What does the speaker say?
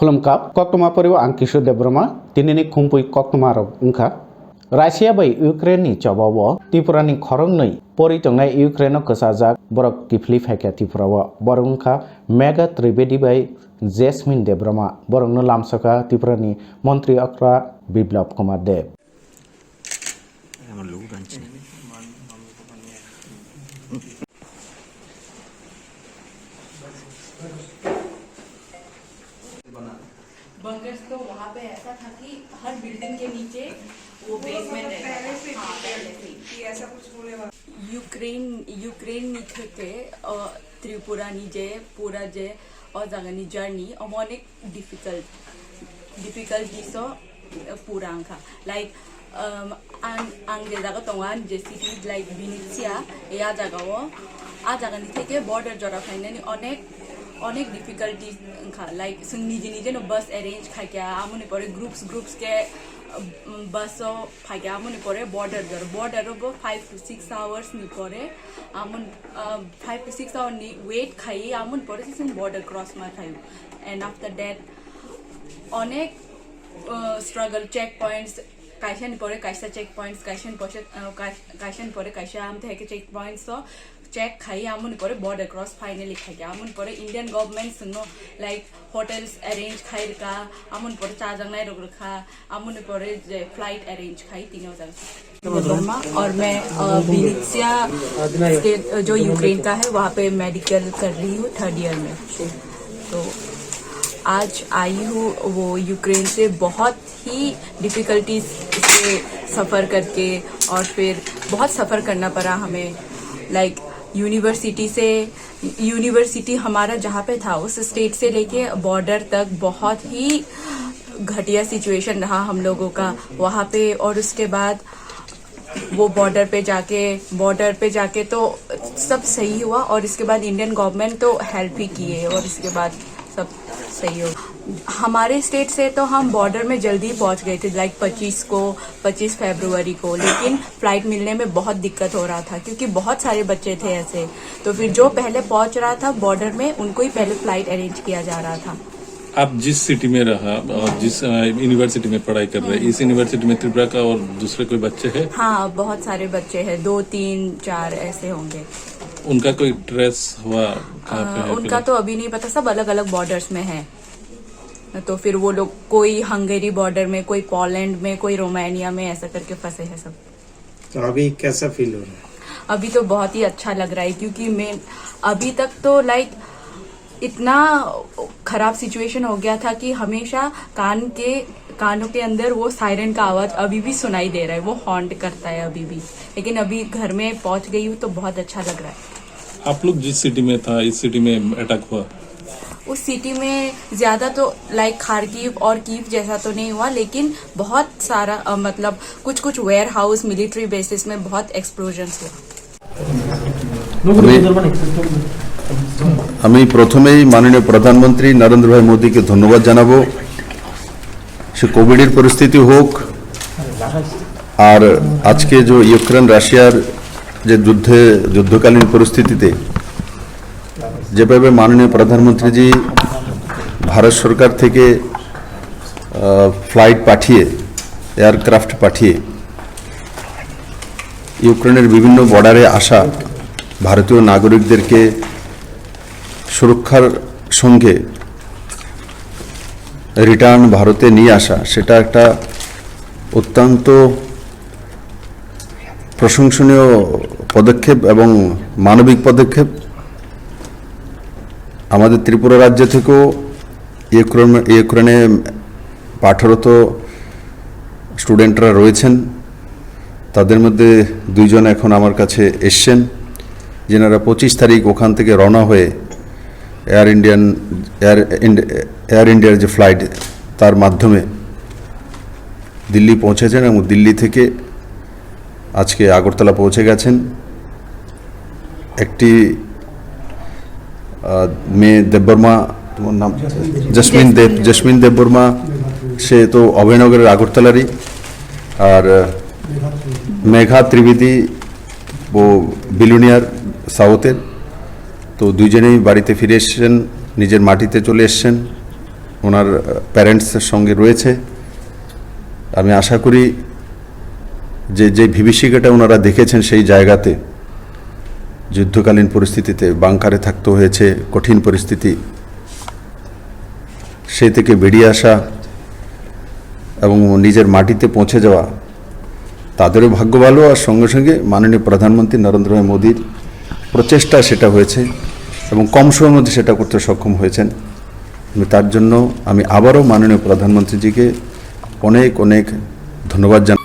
खुलुमका कक्टमा परिव आं किशोर देब्रमा दिनैनि खुंपुई कक्टमा रक उंखा रासिया बै इउक्रेननि चबाव त्रिपुरानि खरंनै परितंनाय इउक्रेन कसाजाक बरक टिफली फायका त्रिपुराव बरंखा मेगा त्रिवेदी बै जेस्मिन देब्रमा बरंनो लामसका त्रिपुरानि मंत्री अक्रा बिप्लब कुमार देव बंकर्स तो वहाँ पे ऐसा था कि हर बिल्डिंग के नीचे वो बेसमेंट रहता था। पहले से ऐसा कुछ होने वाला यूक्रेन থেকে ত্রিপুরানি যে পুরা যে অজাগানি জার্নি অনেক ডিফিকাল্টিস পুরাংখা লাইক आं जे जागा तंगान जे सिटी लाइक विनिसिया या जागाओ आ जागानि থেকে बॉर्डर जरा फाइनानि अनेक डिफिकल्टीज लाइक जों निजे बस एरेंज खाया आमने परे ग्रुप्स के बस फाइया आमने परे बॉर्डर 5 to 6 hours नि परे आमन 5 to 6 hours नि वेट खाई आमन परे जों बॉर्डर क्रॉस मा खायो एंड आफ्टर दैट अनेक स्ट्रगल चेक पॉइंट्स कायशन परे कायसा चेक पॉइंट्स कायशन परे कायसा आम थे के चेक पॉइंट्स तो चेक खाई आमुन परे बॉर्डर क्रॉस फाइनली खाई आमुन परे इंडियन गवर्नमेंट सुनो लाइक होटल्स अरेंज खाई रखा आमुन परे चाजंगनाय रखा आमुन परे फ्लाइट अरेंज खाई तीनों जगह और मैं विनिसिया स्टेट जो यूक्रेन का है वहाँ पे मेडिकल कर रही हूँ 3rd ईयर में। तो आज आई हूँ वो यूक्रेन से बहुत ही डिफिकल्टीज से सफ़र करके और फिर बहुत सफ़र करना पड़ा हमें लाइक यूनिवर्सिटी हमारा जहाँ पे था उस स्टेट से लेके बॉर्डर तक बहुत ही घटिया सिचुएशन रहा हम लोगों का वहाँ पे। और उसके बाद वो बॉर्डर पे जाके तो सब सही हुआ और इसके बाद इंडियन गवर्नमेंट तो हेल्प ही किए और इसके बाद सब सही हो। हमारे स्टेट से तो हम बॉर्डर में जल्दी पहुंच गए थे लाइक 25 फरवरी को, लेकिन फ्लाइट मिलने में बहुत दिक्कत हो रहा था क्योंकि बहुत सारे बच्चे थे ऐसे। तो फिर जो पहले पहुंच रहा था बॉर्डर में उनको ही पहले फ्लाइट अरेंज किया जा रहा था। आप जिस सिटी में रहा और जिस यूनिवर्सिटी में पढ़ाई कर रहे हैं, इस यूनिवर्सिटी में त्रिपुरा का और दूसरे कोई बच्चे हैं? हाँ, बहुत सारे बच्चे हैं, 2 3 4 ऐसे होंगे। उनका कोई ट्रेस हुआ? उनका तो अभी नहीं पता, सब अलग अलग बॉर्डर्स में है। तो फिर वो लोग कोई हंगेरी बॉर्डर में, कोई पोलैंड में, कोई रोमानिया में ऐसा करके फंसे हैं सब। तो अभी कैसा फील हो रहा है? अभी तो बहुत ही अच्छा लग रहा है क्योंकि मैं अभी तक तो लाइक इतना खराब सिचुएशन हो गया था कि हमेशा कानों के अंदर वो सायरन का आवाज अभी भी सुनाई दे रहा है, वो हॉन्ट करता है अभी भी। लेकिन अभी घर में पहुंच गई हूँ तो बहुत अच्छा लग रहा है। आप लोग जिस सिटी में था, इस सिटी में अटैक हुआ? उस सिटी में ज्यादा तो लाइक खारकीव और कीव जैसा तो नहीं हुआ, लेकिन बहुत सारा मतलब कुछ वेयर हाउस मिलिट्री बेसिस में बहुत एक्सप्लोजन्स हुआ। আমি প্রথমেই মাননীয় প্রধানমন্ত্রী নরেন্দ্র ভাই মোদীকে ধন্যবাদ জানাবো। সে কোভিডের পরিস্থিতি হোক আর আজকে যে ইউক্রেন রাশিয়ার যে যুদ্ধকালীন পরিস্থিতিতে যেভাবে মাননীয় প্রধানমন্ত্রীজি ভারত সরকার থেকে ফ্লাইট পাঠিয়ে এয়ারক্রাফট পাঠিয়ে ইউক্রেনের বিভিন্ন বর্ডারে আসা ভারতীয় নাগরিকদেরকে সুরক্ষার সঙ্গে রিটার্ন ভারতে নিয়ে আসা, সেটা একটা অত্যন্ত প্রশংসনীয় পদক্ষেপ এবং মানবিক পদক্ষেপ। আমাদের ত্রিপুরা রাজ্য থেকেও ইউক্রেনে পাঠরত স্টুডেন্টরা রয়েছেন, তাদের মধ্যে 2 জন এখন আমার কাছে এসছেন, যেনারা 25 তারিখ ওখান থেকে রওনা হয়ে এয়ার ইন্ডিয়ার যে ফ্লাইট তার মাধ্যমে দিল্লি পৌঁছেছেন এবং দিল্লি থেকে আজকে আগরতলা পৌঁছে গেছেন। একটি মেয়ে দেববর্মা, তোমার নাম? জসমিন দেববর্মা, সে তো অভয়নগরের আগরতলারই। আর মেঘা ত্রিবেদী ও বিলুনিয়ার সাউথের। তো দুইজনেই বাড়িতে ফিরে এসেছেন, নিজের মাটিতে চলে এসেছেন। ওনার প্যারেন্টসের সঙ্গে রয়েছে। আমি আশা করি যে বিভীষিকাটা ওনারা দেখেছেন সেই জায়গাতে, যুদ্ধকালীন পরিস্থিতিতে বাংকারে থাকতে হয়েছে, কঠিন পরিস্থিতি, সেই থেকে বেরিয়ে আসা এবং নিজের মাটিতে পৌঁছে যাওয়া, তাদেরও ভাগ্য ভালো। আর সঙ্গে সঙ্গে মাননীয় প্রধানমন্ত্রী নরেন্দ্র ভাই মোদীর প্রচেষ্টা সেটা হয়েছে এবং কম সময়ের মধ্যে সেটা করতে সক্ষম হয়েছেন। তার জন্য আমি আবারও মাননীয় প্রধানমন্ত্রীজিকে অনেক অনেক ধন্যবাদ জানাই।